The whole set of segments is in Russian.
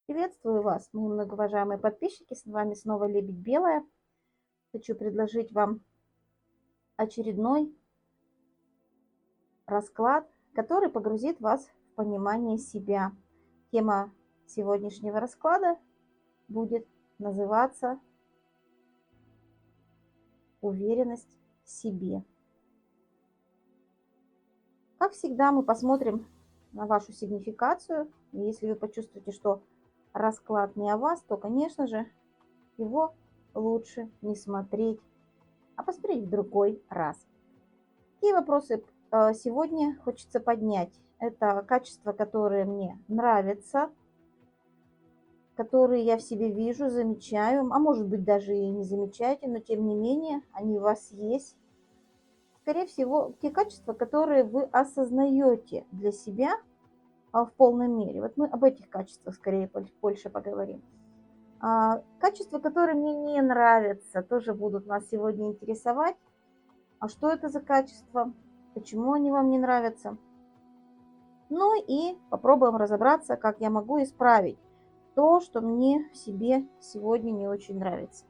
Приветствую вас, мои многоуважаемые подписчики. С вами снова Лебедь Белая. Хочу предложить вам очередной расклад, который погрузит вас в понимание себя. Тема сегодняшнего расклада будет называться «Уверенность в себе». Как всегда, мы посмотрим на вашу сигнификацию. И если вы почувствуете, что расклад не о вас, то, конечно же, его лучше не смотреть, а посмотреть в другой раз. Какие вопросы сегодня хочется поднять? Это качества, которые мне нравятся, которые я в себе вижу, замечаю, а может быть даже и не замечаете, но тем не менее они у вас есть. Скорее всего, те качества, которые вы осознаете для себя в полной мере. Вот мы об этих качествах скорее больше поговорим. Качества, которые мне не нравятся, тоже будут нас сегодня интересовать. А что это за качества? Почему они вам не нравятся? Ну и попробуем разобраться, как я могу исправить то, что мне в себе сегодня не очень нравится.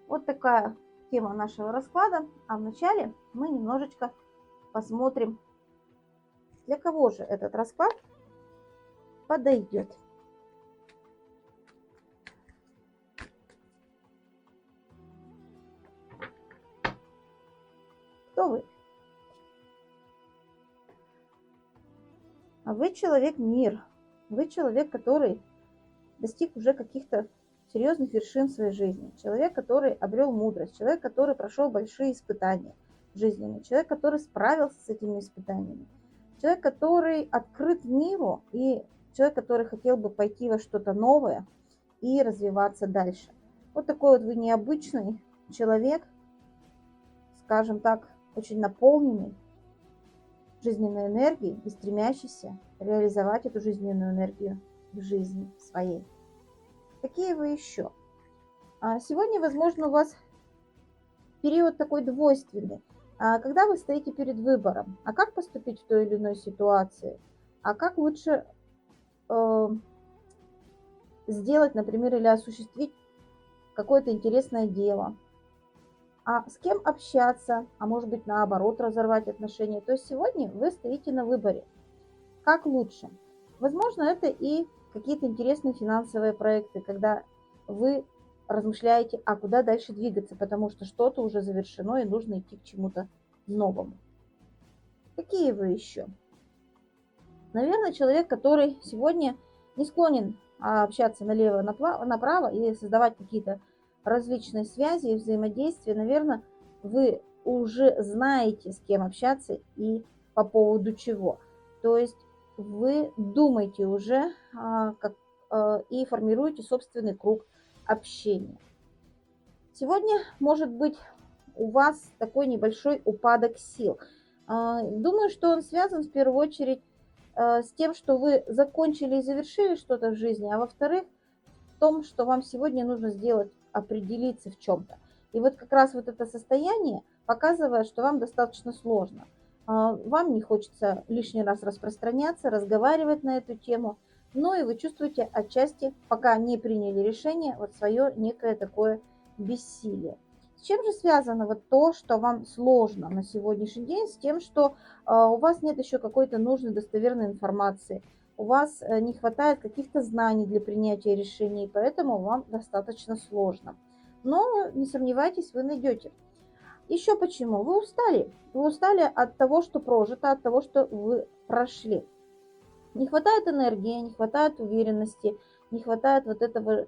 Вот такая тема нашего расклада. А вначале мы немножечко посмотрим, для кого же этот расклад подойдет. Кто вы? Вы человек-мир. Вы человек, который достиг уже каких-то серьезных вершин в своей жизни. Человек, который обрел мудрость. Человек, который прошел большие испытания жизненные. Человек, который справился с этими испытаниями. Человек, который открыт миру. И человек, который хотел бы пойти во что-то новое и развиваться дальше. Вот такой вот вы необычный человек, скажем так, очень наполненный жизненной энергией и стремящийся реализовать эту жизненную энергию в жизни своей. Какие вы еще? Сегодня, возможно, у вас период такой двойственный, когда вы стоите перед выбором, а как поступить в той или иной ситуации, а как лучше сделать, например, или осуществить какое-то интересное дело, а с кем общаться, а может быть наоборот разорвать отношения. То есть сегодня вы стоите на выборе, как лучше. Возможно, это и какие-то интересные финансовые проекты, когда вы размышляете, а куда дальше двигаться, потому что что-то уже завершено и нужно идти к чему-то новому. Какие вы еще? Наверное, человек, который сегодня не склонен общаться налево-направо и создавать какие-то различные связи и взаимодействия. Наверное, вы уже знаете, с кем общаться и по поводу чего. То есть вы думаете уже и формируете собственный круг общения. Сегодня может быть у вас такой небольшой упадок сил. Думаю, что он связан в первую очередь с тем, что вы закончили и завершили что-то в жизни, а во-вторых, в том, что вам сегодня нужно сделать, определиться в чем-то. И вот как раз вот это состояние показывает, что вам достаточно сложно. Вам не хочется лишний раз распространяться, разговаривать на эту тему, но и вы чувствуете отчасти, пока не приняли решение, вот свое некое такое бессилие. С чем же связано вот то, что вам сложно на сегодняшний день? С тем, что у вас нет еще какой-то нужной достоверной информации, у вас не хватает каких-то знаний для принятия решений, поэтому вам достаточно сложно. Но не сомневайтесь, вы найдете. Еще почему? Вы устали. Вы устали от того, что прожито, от того, что вы прошли. Не хватает энергии, не хватает уверенности, не хватает вот этого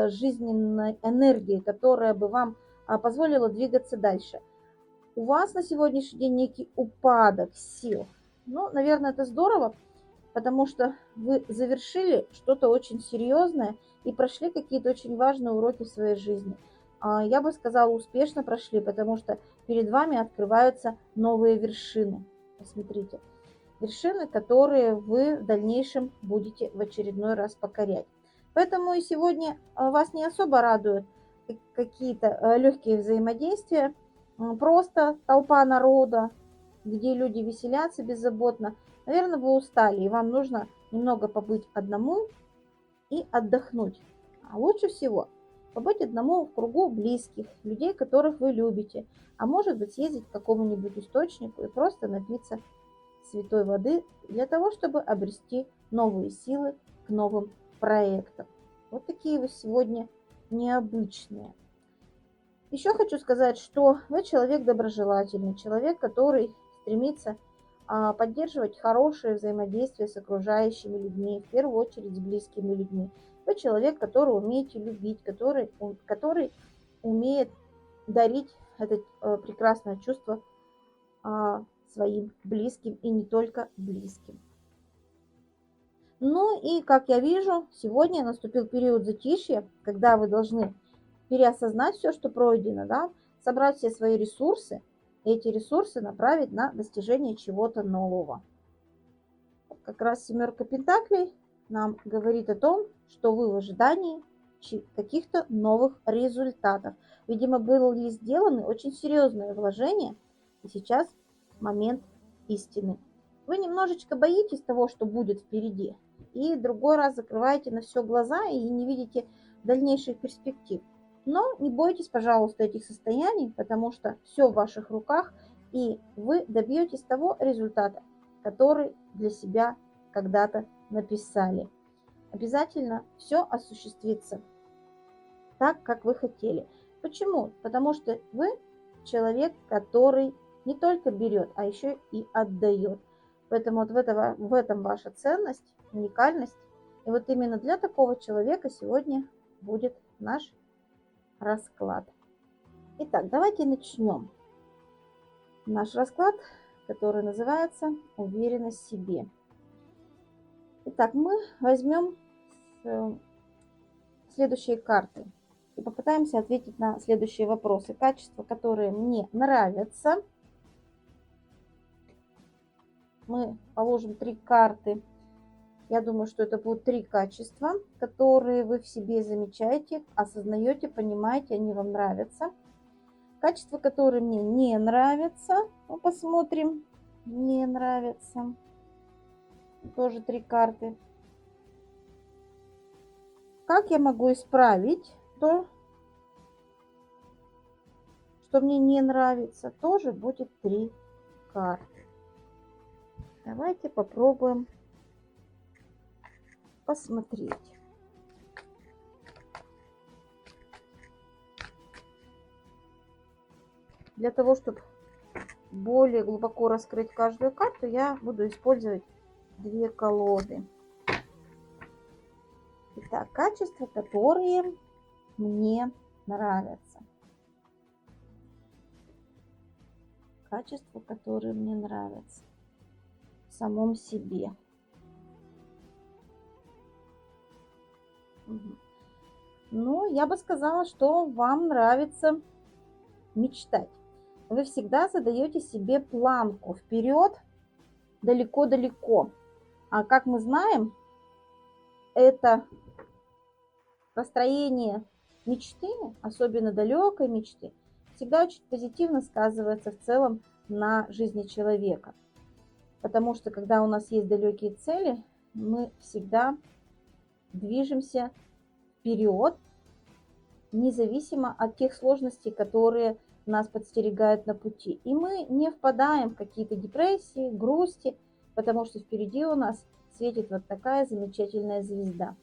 жизненной энергии, которая бы вам позволила двигаться дальше. У вас на сегодняшний день некий упадок сил. Ну, наверное, это здорово, потому что вы завершили что-то очень серьезное и прошли какие-то очень важные уроки в своей жизни. Я бы сказала, успешно прошли, потому что перед вами открываются новые вершины. Посмотрите. Вершины, которые вы в дальнейшем будете в очередной раз покорять. Поэтому и сегодня вас не особо радуют какие-то легкие взаимодействия, просто толпа народа, где люди веселятся беззаботно. Наверное, вы устали, и вам нужно немного побыть одному, и отдохнуть. А лучше всего побыть одному в кругу близких, людей, которых вы любите. А может быть, съездить к какому-нибудь источнику и просто напиться святой воды для того, чтобы обрести новые силы к новым проектам. Вот такие вы сегодня необычные. Еще хочу сказать, что вы человек доброжелательный, человек, который стремится поддерживать хорошее взаимодействие с окружающими людьми, в первую очередь с близкими людьми. Вы человек, который умеете любить, который умеет дарить это прекрасное чувство своим близким и не только близким. Ну и, как я вижу, сегодня наступил период затишья, когда вы должны переосознать все, что пройдено, да, собрать все свои ресурсы, и эти ресурсы направить на достижение чего-то нового. Как раз семерка пентаклей нам говорит о том, что вы в ожидании каких-то новых результатов. Видимо, были сделаны очень серьезные вложения, и сейчас момент истины. Вы немножечко боитесь того, что будет впереди, и другой раз закрываете на все глаза и не видите дальнейших перспектив. Но не бойтесь, пожалуйста, этих состояний, потому что все в ваших руках, и вы добьетесь того результата, который для себя когда-то написали. Обязательно все осуществится так, как вы хотели. Почему? Потому что вы человек, который не только берет, а еще и отдает. Поэтому вот в этом ваша ценность, уникальность. И вот именно для такого человека сегодня будет наш расклад. Итак, давайте начнем наш расклад, который называется «Уверенность в себе». Итак, мы возьмем следующие карты и попытаемся ответить на следующие вопросы. Качества, которые мне нравятся. Мы положим 3 карты. Я думаю, что это будут 3 качества, которые вы в себе замечаете, осознаете, понимаете, они вам нравятся. Качества, которые мне не нравятся. Ну, посмотрим. Не нравятся. Тоже 3 карты. Как я могу исправить то, что мне не нравится? Тоже будет 3 карты. Давайте попробуем посмотреть. Для того, чтобы более глубоко раскрыть каждую карту, я буду использовать 2 колоды. Итак, качества, которые мне нравятся. Качества, которые мне нравятся в самом себе. Ну, я бы сказала, что вам нравится мечтать. Вы всегда задаете себе планку вперед, далеко-далеко. А как мы знаем, это построение мечты, особенно далекой мечты, всегда очень позитивно сказывается в целом на жизни человека. Потому что когда у нас есть далекие цели, мы всегда движемся вперед, независимо от тех сложностей, которые нас подстерегают на пути. И мы не впадаем в какие-то депрессии, грусти, потому что впереди у нас светит вот такая замечательная звезда.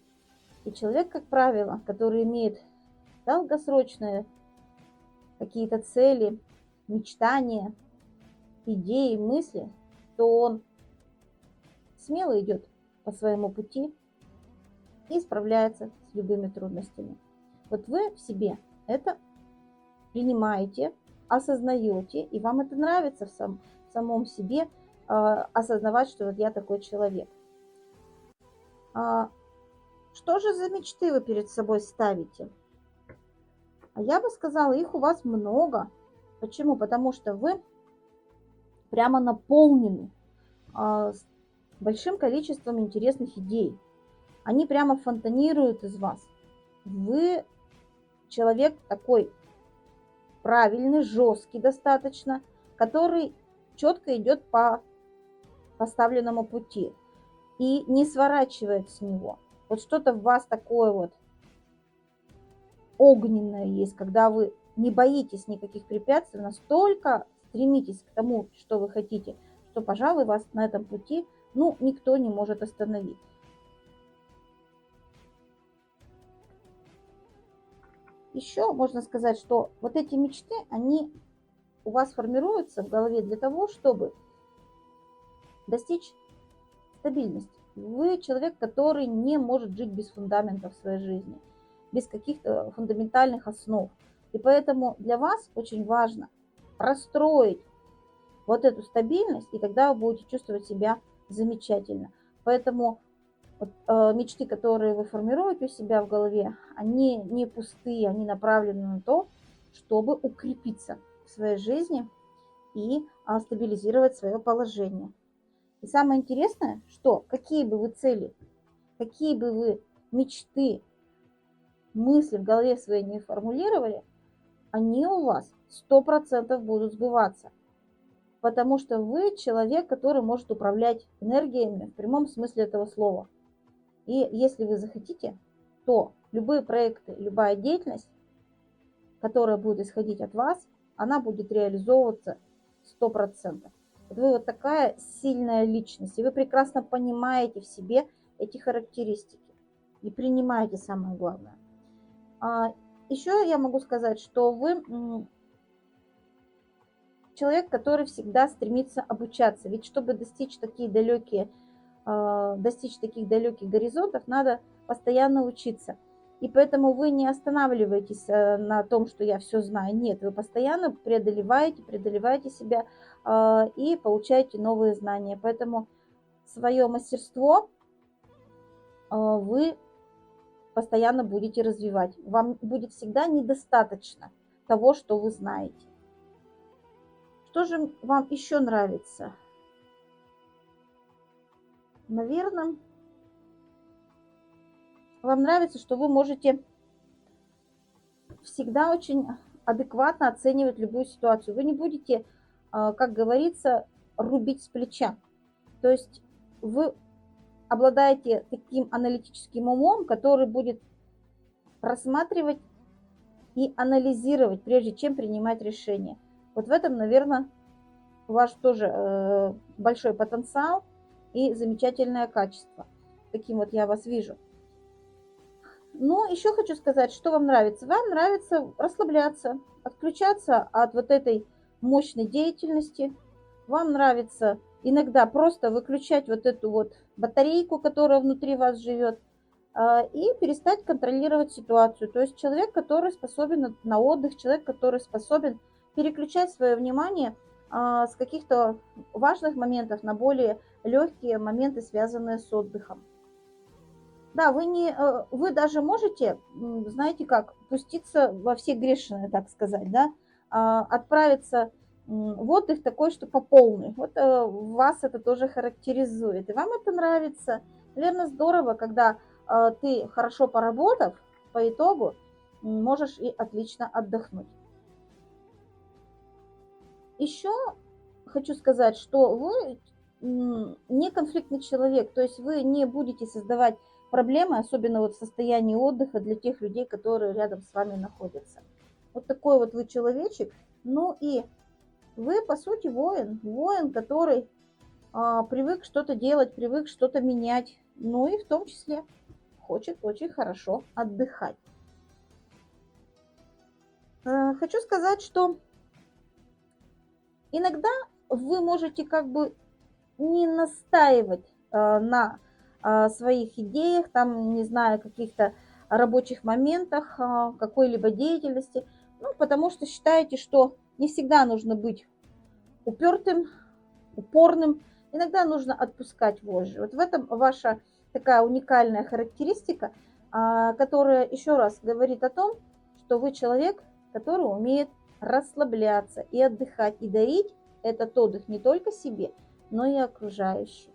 И человек, как правило, который имеет долгосрочные какие-то цели, мечтания, идеи, мысли, то он смело идет по своему пути и справляется с любыми трудностями. Вот вы в себе это принимаете, осознаете, и вам это нравится в самом себе, осознавать, что вот я такой человек. Что же за мечты вы перед собой ставите? А я бы сказала, их у вас много. Почему? Потому что вы прямо наполнены большим количеством интересных идей. Они прямо фонтанируют из вас. Вы человек такой правильный, жесткий достаточно, который четко идет по поставленному пути и не сворачивает с него. Вот что-то в вас такое вот огненное есть, когда вы не боитесь никаких препятствий, настолько стремитесь к тому, что вы хотите, что, пожалуй, вас на этом пути, ну, никто не может остановить. Еще можно сказать, что вот эти мечты, они у вас формируются в голове для того, чтобы достичь стабильности. Вы человек, который не может жить без фундамента в своей жизни, без каких-то фундаментальных основ. И поэтому для вас очень важно простроить вот эту стабильность, и тогда вы будете чувствовать себя замечательно. Поэтому вот, мечты, которые вы формируете у себя в голове, они не пустые, они направлены на то, чтобы укрепиться в своей жизни и стабилизировать свое положение. И самое интересное, что какие бы вы цели, какие бы вы мечты, мысли в голове своей не формулировали, они у вас 100% будут сбываться. Потому что вы человек, который может управлять энергиями в прямом смысле этого слова. И если вы захотите, то любые проекты, любая деятельность, которая будет исходить от вас, она будет реализовываться 100%. Вот вы вот такая сильная личность, и вы прекрасно понимаете в себе эти характеристики и принимаете самое главное. Еще я могу сказать, что вы человек, который всегда стремится обучаться. Ведь чтобы достичь таких далеких горизонтов, надо постоянно учиться. И поэтому вы не останавливаетесь на том, что я все знаю. Нет, вы постоянно преодолеваете себя и получаете новые знания. Поэтому свое мастерство вы постоянно будете развивать. Вам будет всегда недостаточно того, что вы знаете. Что же вам еще нравится? Наверное, вам нравится, что вы можете всегда очень адекватно оценивать любую ситуацию. Вы не будете, как говорится, рубить с плеча. То есть вы обладаете таким аналитическим умом, который будет рассматривать и анализировать, прежде чем принимать решение. Вот в этом, наверное, ваш тоже большой потенциал и замечательное качество. Таким вот я вас вижу. Но еще хочу сказать, что вам нравится. Вам нравится расслабляться, отключаться от вот этой мощной деятельности. Вам нравится иногда просто выключать вот эту вот батарейку, которая внутри вас живет, и перестать контролировать ситуацию. То есть человек, который способен на отдых, человек, который способен переключать свое внимание с каких-то важных моментов на более легкие моменты, связанные с отдыхом. Да, вы даже можете, знаете как, пуститься во все грешные, так сказать, да, отправиться в отдых такой, что по полной. Вот вас это тоже характеризует, и вам это нравится. Наверное, здорово, когда ты, хорошо поработав, по итогу можешь и отлично отдохнуть. Еще хочу сказать, что вы не конфликтный человек, то есть вы не будете создавать проблемы, особенно вот в состоянии отдыха для тех людей, которые рядом с вами находятся. Вот такой вот вы человечек. Ну и вы, по сути, воин, который привык что-то делать, привык что-то менять, ну и в том числе хочет очень хорошо отдыхать. Хочу сказать, что иногда вы можете как бы не настаивать на своих идеях, там, не знаю, каких-то рабочих моментах, какой-либо деятельности, ну, потому что считаете, что не всегда нужно быть упертым, упорным, иногда нужно отпускать вожжи. Вот в этом ваша такая уникальная характеристика, которая еще раз говорит о том, что вы человек, который умеет расслабляться и отдыхать, и дарить этот отдых не только себе, но и окружающим.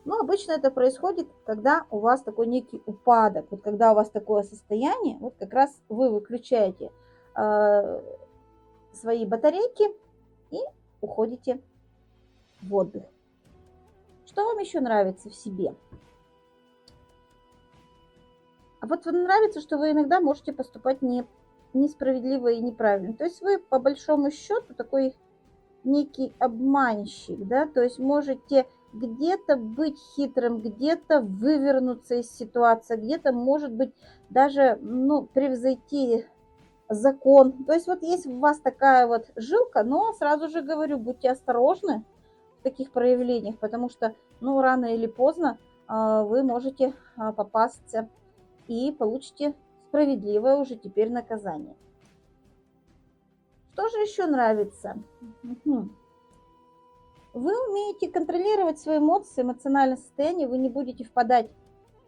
Но обычно это происходит, когда у вас такой некий упадок, вот когда у вас такое состояние, вот как раз вы выключаете свои батарейки и уходите в отдых. Что вам еще нравится в себе? А вот вам нравится, что вы иногда можете поступать несправедливо и неправильно. То есть вы по большому счету такой некий обманщик, да, то есть можете где-то быть хитрым, где-то вывернуться из ситуации, где-то, может быть, даже, ну, превзойти закон. То есть вот есть у вас такая вот жилка, но сразу же говорю, будьте осторожны в таких проявлениях, потому что, ну, рано или поздно вы можете попасться и получите справедливое уже теперь наказание. Что же еще нравится? Вы умеете контролировать свои эмоции, эмоциональное состояние, вы не будете впадать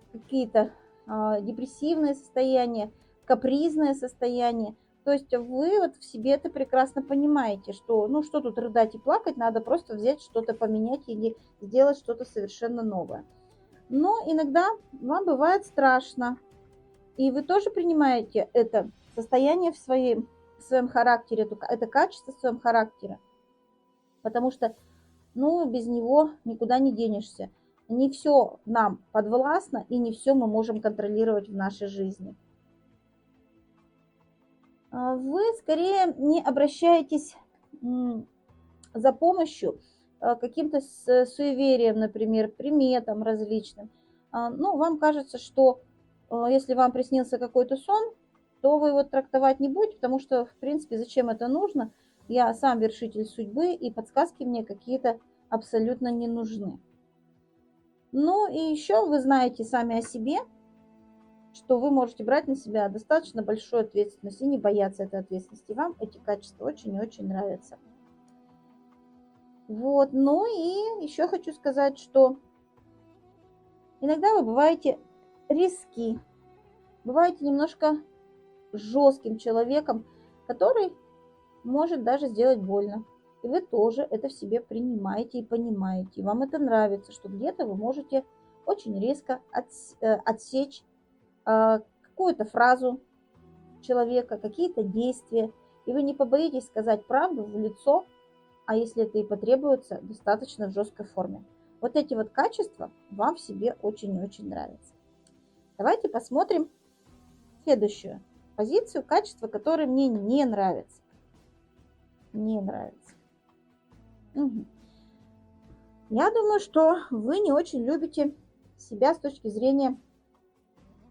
в какие-то депрессивные состояния, капризное состояние. То есть вы вот в себе это прекрасно понимаете, что, ну, что тут рыдать и плакать, надо просто взять что-то поменять или сделать что-то совершенно новое. Но иногда вам бывает страшно, и вы тоже принимаете это состояние в своем характере, это качество в своем характере, потому что, ну, без него никуда не денешься. Не все нам подвластно, и не все мы можем контролировать в нашей жизни. Вы скорее не обращаетесь за помощью каким-то суеверием, например, приметам различным. Ну, вам кажется, что если вам приснился какой-то сон, то вы его трактовать не будете, потому что, в принципе, зачем это нужно? Я сам вершитель судьбы, и подсказки мне какие-то абсолютно не нужны. Ну и еще вы знаете сами о себе, что вы можете брать на себя достаточно большую ответственность и не бояться этой ответственности. Вам эти качества очень и очень нравятся. Вот, ну и еще хочу сказать, что иногда вы бываете риски, бываете немножко жестким человеком, который может даже сделать больно. И вы тоже это в себе принимаете и понимаете. И вам это нравится, что где-то вы можете очень резко отсечь какую-то фразу человека, какие-то действия. И вы не побоитесь сказать правду в лицо, а если это и потребуется, достаточно в жесткой форме. Вот эти вот качества вам в себе очень и очень нравятся. Давайте посмотрим следующую позицию, качество, которое мне не нравится. Не нравится. Угу. Я думаю, что вы не очень любите себя с точки зрения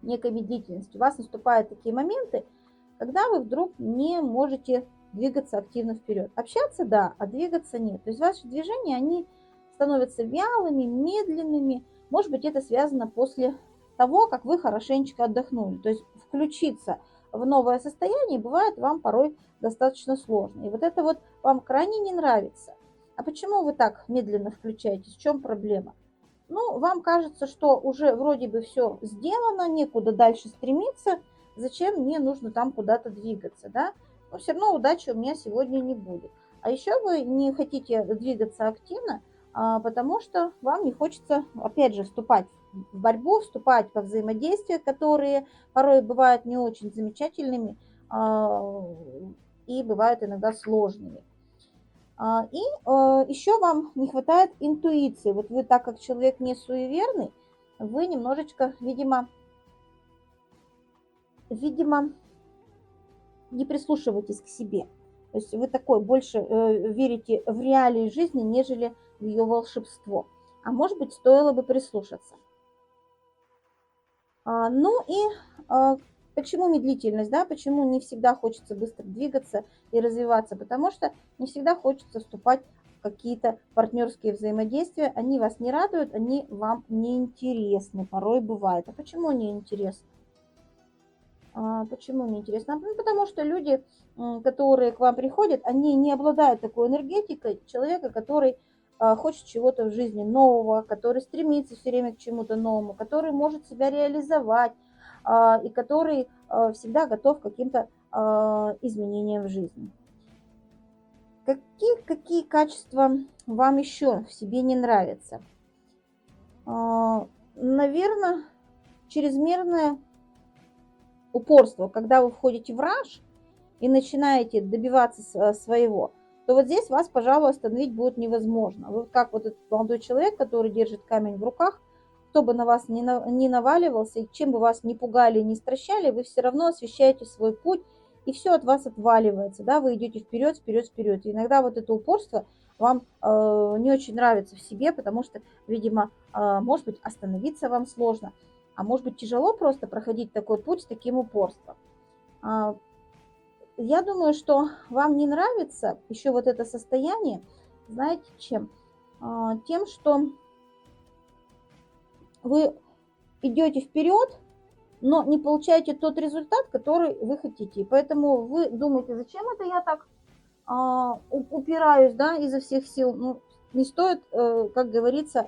некой медлительности. У вас наступают такие моменты, когда вы вдруг не можете двигаться активно вперед. Общаться, да, а двигаться нет. То есть ваши движения, они становятся вялыми, медленными. Может быть, это связано после того, как вы хорошенечко отдохнули. То есть включиться в новое состояние бывает вам порой достаточно сложно. И вот это вот вам крайне не нравится. А почему вы так медленно включаетесь? В чем проблема? Ну, вам кажется, что уже вроде бы все сделано, некуда дальше стремиться, зачем мне нужно там куда-то двигаться, да? Но все равно удачи у меня сегодня не будет. А еще вы не хотите двигаться активно, потому что вам не хочется, опять же, вступать в борьбу, вступать во взаимодействия, которые порой бывают не очень замечательными и бывают иногда сложными. И еще вам не хватает интуиции. Вот вы, так как человек не суеверный, вы немножечко, видимо, не прислушиваетесь к себе. То есть вы такой больше верите в реалии жизни, нежели в ее волшебство. А может быть, стоило бы прислушаться. Ну и почему медлительность, да? Почему не всегда хочется быстро двигаться и развиваться? Потому что не всегда хочется вступать в какие-то партнерские взаимодействия. Они вас не радуют, они вам не интересны. Порой бывает. А почему не интересны? Почему не интересно? Ну, потому что люди, которые к вам приходят, они не обладают такой энергетикой человека, который хочет чего-то в жизни нового, который стремится все время к чему-то новому, который может себя реализовать и который всегда готов к каким-то изменениям в жизни. Какие качества вам еще в себе не нравятся? Наверное, чрезмерное упорство, когда вы входите в раж и начинаете добиваться своего, то вот здесь вас, пожалуй, остановить будет невозможно. Вы как вот этот молодой человек, который держит камень в руках, кто бы на вас не наваливался, и чем бы вас не пугали, не стращали, вы все равно освещаете свой путь, и все от вас отваливается, да, вы идете вперед, вперед, вперед. И иногда вот это упорство вам не очень нравится в себе, потому что, видимо, может быть, остановиться вам сложно, а может быть, тяжело просто проходить такой путь с таким упорством. Я думаю, что вам не нравится еще вот это состояние, знаете, чем? Тем, что вы идете вперед, но не получаете тот результат, который вы хотите. Поэтому вы думаете, зачем это я так упираюсь, да, изо всех сил. Ну, не стоит, как говорится,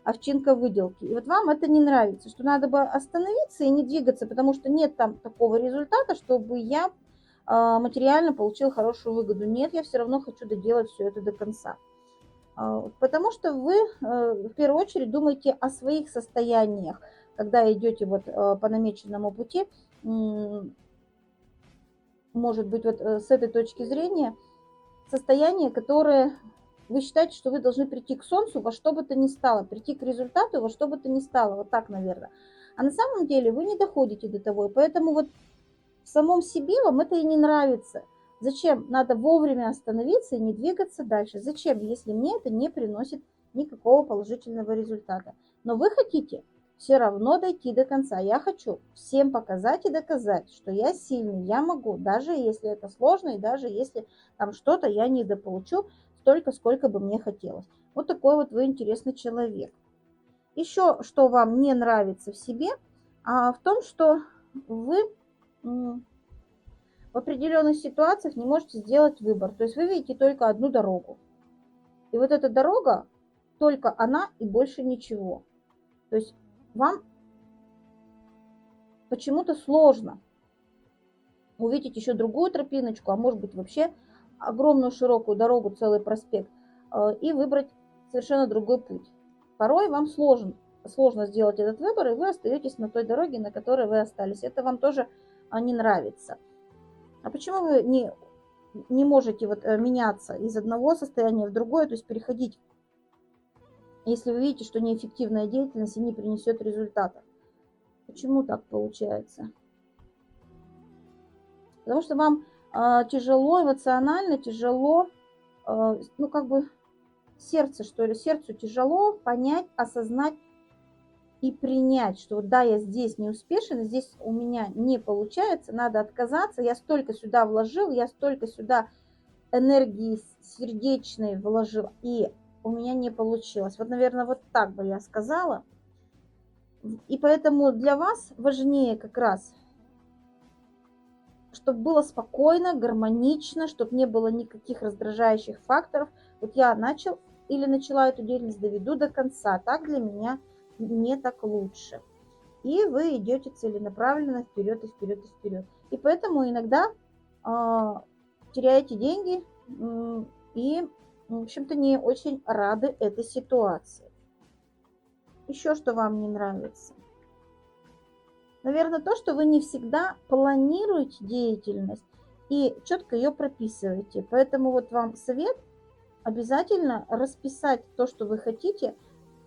овчинка выделки. И вот вам это не нравится, что надо бы остановиться и не двигаться, потому что нет там такого результата, чтобы я материально получил хорошую выгоду. Нет, я все равно хочу доделать все это до конца. Потому что вы в первую очередь думаете о своих состояниях, когда идете вот по намеченному пути. Может быть, вот с этой точки зрения состояние, которое вы считаете, что вы должны прийти к солнцу во что бы то ни стало, прийти к результату во что бы то ни стало, вот так, наверное. А на самом деле вы не доходите до того, и поэтому вот в самом себе вам это и не нравится. Зачем? Надо вовремя остановиться и не двигаться дальше. Зачем, если мне это не приносит никакого положительного результата? Но вы хотите все равно дойти до конца. Я хочу всем показать и доказать, что я сильный, я могу, даже если это сложно, и даже если там что-то я недополучу столько, сколько бы мне хотелось. Вот такой вот вы интересный человек. Еще что вам не нравится в себе, в том, что вы в определенных ситуациях не можете сделать выбор. То есть вы видите только одну дорогу. И вот эта дорога, только она и больше ничего. То есть вам почему-то сложно увидеть еще другую тропиночку, а может быть вообще огромную широкую дорогу, целый проспект, и выбрать совершенно другой путь. Порой вам сложно сделать этот выбор, и вы остаетесь на той дороге, на которой вы остались. Это вам тоже не нравится. А почему вы не можете вот меняться из одного состояния в другое, то есть переходить, если вы видите, что неэффективная деятельность и не принесет результата? Почему так получается? Потому что вам тяжело, эмоционально тяжело, ну как бы сердце, что ли, сердцу тяжело понять, осознать и принять, что вот да, я здесь не успешен, здесь у меня не получается, надо отказаться, я столько сюда вложил, я столько сюда энергии сердечной вложил, и у меня не получилось. Вот, наверное, вот так бы я сказала. И поэтому для вас важнее как раз, чтобы было спокойно, гармонично, чтобы не было никаких раздражающих факторов. Вот я начал или начала эту деятельность, доведу до конца. Так для меня, мне так лучше. И вы идете целенаправленно вперед и вперед и вперед. И поэтому иногда теряете деньги и, в общем-то, не очень рады этой ситуации. Еще что вам не нравится? Наверное, то, что вы не всегда планируете деятельность и четко ее прописываете. Поэтому вот вам совет обязательно расписать то, что вы хотите,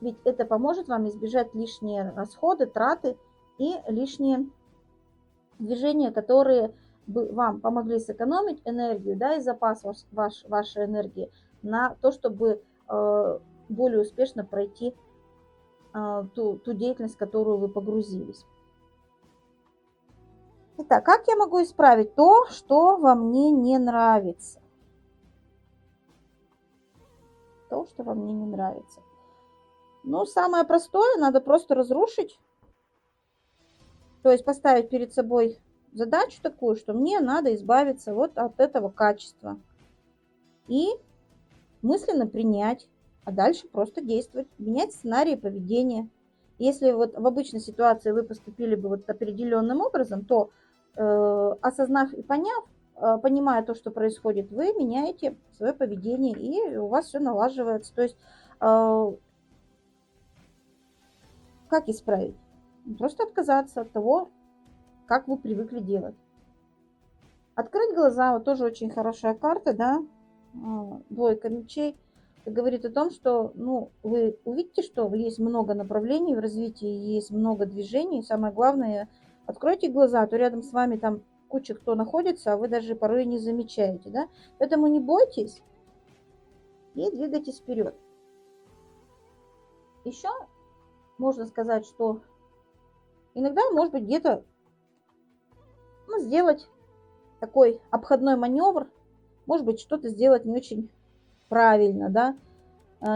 ведь это поможет вам избежать лишние расходы, траты и лишние движения, которые бы вам помогли сэкономить энергию, да, и запас вашей энергии на то, чтобы более успешно пройти ту деятельность, в которую вы погрузились. Итак, как я могу исправить то, что во мне не нравится? То, что во мне не нравится. Ну, самое простое, надо просто разрушить. То есть поставить перед собой задачу такую, что мне надо избавиться вот от этого качества. И мысленно принять, а дальше просто действовать, менять сценарии поведения. Если вот в обычной ситуации вы поступили бы вот определенным образом, то осознав и понимая то, что происходит, вы меняете свое поведение, и у вас все налаживается. То есть как исправить? Просто отказаться от того, как вы привыкли делать. Открыть глаза, вот тоже очень хорошая карта, да, двойка мечей. Это говорит о том, что, ну, вы увидите, что есть много направлений в развитии, есть много движений. Самое главное, откройте глаза, а то рядом с вами там куча кто находится, а вы даже порой не замечаете, да? Поэтому не бойтесь и двигайтесь вперед. Еще можно сказать, что иногда, может быть, где-то сделать такой обходной маневр, может быть, что-то сделать не очень правильно, да,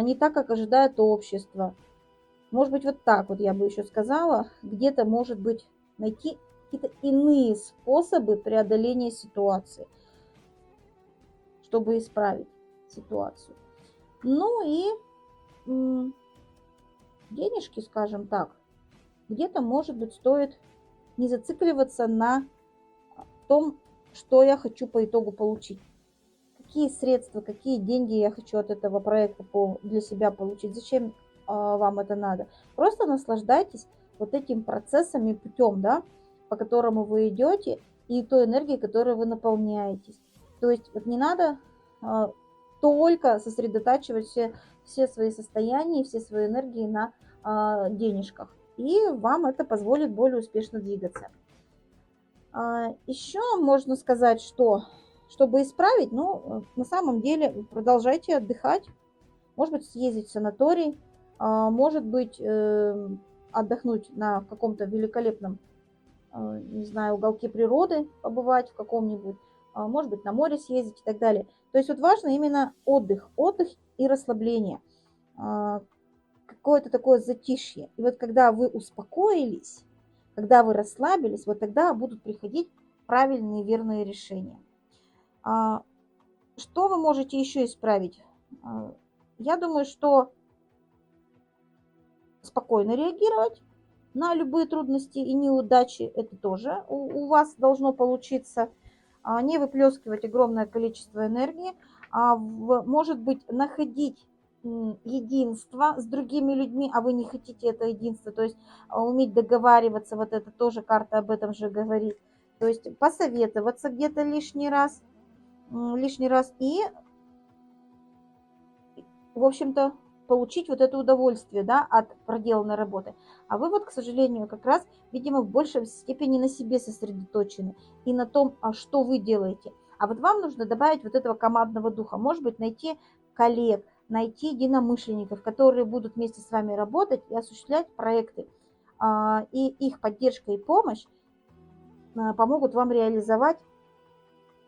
не так, как ожидает общество. Может быть, вот так вот я бы еще сказала, где-то, может быть, найти какие-то иные способы преодоления ситуации, чтобы исправить ситуацию. Ну и денежки, скажем так, где-то, может быть, стоит не зацикливаться на том, что я хочу по итогу получить. Какие средства, какие деньги я хочу от этого проекта для себя получить. Зачем вам это надо? Просто наслаждайтесь вот этим процессом и путем, да, по которому вы идете, и той энергией, которой вы наполняетесь. То есть вот не надо только сосредотачивать все свои состояния, все свои энергии на денежках. И вам это позволит более успешно двигаться. Еще можно сказать, что чтобы исправить, ну, на самом деле продолжайте отдыхать. Может быть, съездить в санаторий, может быть, отдохнуть на каком-то великолепном, не знаю, уголке природы, побывать в каком-нибудь, может быть, на море съездить и так далее. То есть вот важно именно отдых и расслабление, какое-то такое затишье. И вот когда вы успокоились, когда вы расслабились, вот тогда будут приходить правильные верные решения. Что вы можете еще исправить? Я думаю, что спокойно реагировать на любые трудности и неудачи. Это тоже у вас должно получиться. Не выплескивать огромное количество энергии. Может быть, находить единство с другими людьми, а вы не хотите это единство. То есть уметь договариваться, вот это тоже карта об этом же говорит. То есть посоветоваться где-то лишний раз и, в общем-то, получить вот это удовольствие, да, от проделанной работы. А вы вот, к сожалению, как раз, видимо, в большей степени на себе сосредоточены и на том, что вы делаете. А вот вам нужно добавить вот этого командного духа. Может быть, найти коллег, найти единомышленников, которые будут вместе с вами работать и осуществлять проекты. И их поддержка и помощь помогут вам реализовать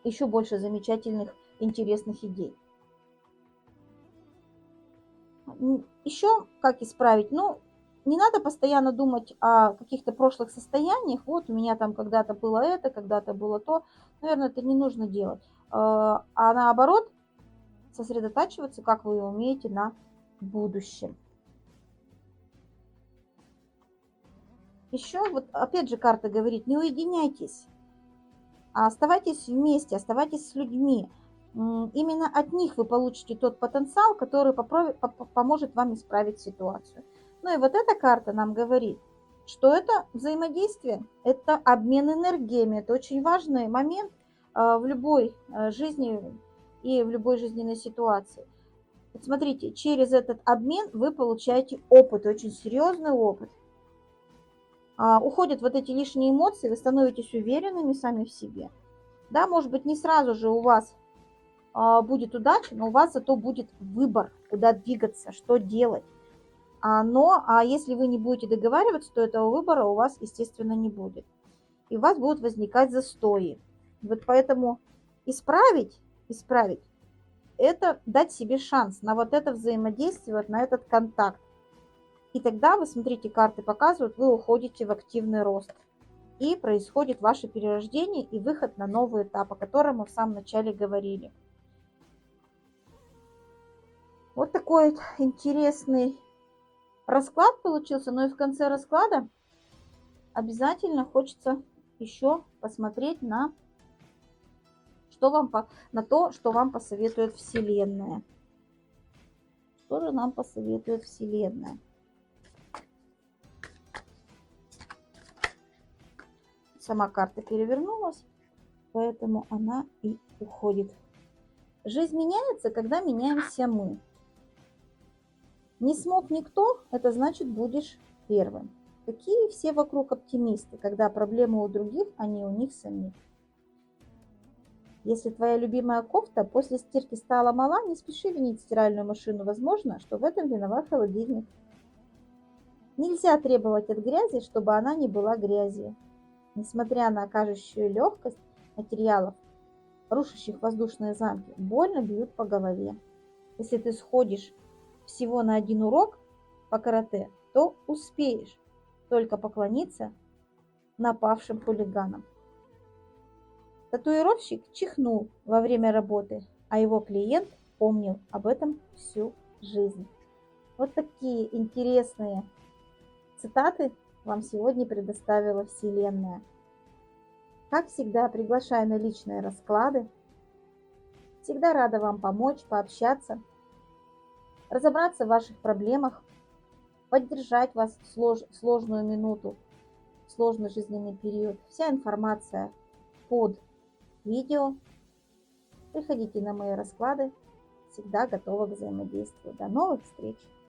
еще больше замечательных, интересных идей. Еще как исправить? Ну, не надо постоянно думать о каких-то прошлых состояниях. Вот у меня там когда-то было это, когда-то было то. Наверное, это не нужно делать. А наоборот, сосредотачиваться, как вы умеете, на будущем. Еще вот опять же карта говорит, не уединяйтесь, а оставайтесь вместе, оставайтесь с людьми. Именно от них вы получите тот потенциал, который поможет вам исправить ситуацию. Ну и вот эта карта нам говорит, что это взаимодействие, это обмен энергиями, это очень важный момент в любой жизни и в любой жизненной ситуации. Вот смотрите, через этот обмен вы получаете опыт, очень серьезный опыт. Уходят вот эти лишние эмоции, вы становитесь уверенными сами в себе. Да, может быть, не сразу же у вас будет удача, но у вас зато будет выбор, куда двигаться, что делать. Но если вы не будете договариваться, то этого выбора у вас, естественно, не будет. И у вас будут возникать застои. Вот поэтому исправить, это дать себе шанс на вот это взаимодействие, вот на этот контакт. И тогда, вы смотрите, карты показывают, вы уходите в активный рост. И происходит ваше перерождение и выход на новый этап, о котором мы в самом начале говорили. Вот такой вот интересный расклад получился. Но и в конце расклада обязательно хочется еще посмотреть на то, что вам посоветует Вселенная. Что же нам посоветует Вселенная? Сама карта перевернулась, поэтому она и уходит. Жизнь меняется, когда меняемся мы. Не смог никто, это значит будешь первым. Какие все вокруг оптимисты, когда проблемы у других, а не у них самих. Если твоя любимая кофта после стирки стала мала, не спеши винить стиральную машину. Возможно, что в этом виноват холодильник. Нельзя требовать от грязи, чтобы она не была грязью. Несмотря на окажущую легкость материалов, рушащих воздушные замки, больно бьют по голове. Если ты сходишь всего на один урок по карате, то успеешь только поклониться напавшим хулиганам. Татуировщик чихнул во время работы, а его клиент помнил об этом всю жизнь. Вот такие интересные цитаты вам сегодня предоставила Вселенная. Как всегда, приглашаю на личные расклады. Всегда рада вам помочь, пообщаться, разобраться в ваших проблемах, поддержать вас в сложную минуту, в сложный жизненный период. Вся информация под видео. Приходите на мои расклады. Всегда готова к взаимодействию. До новых встреч!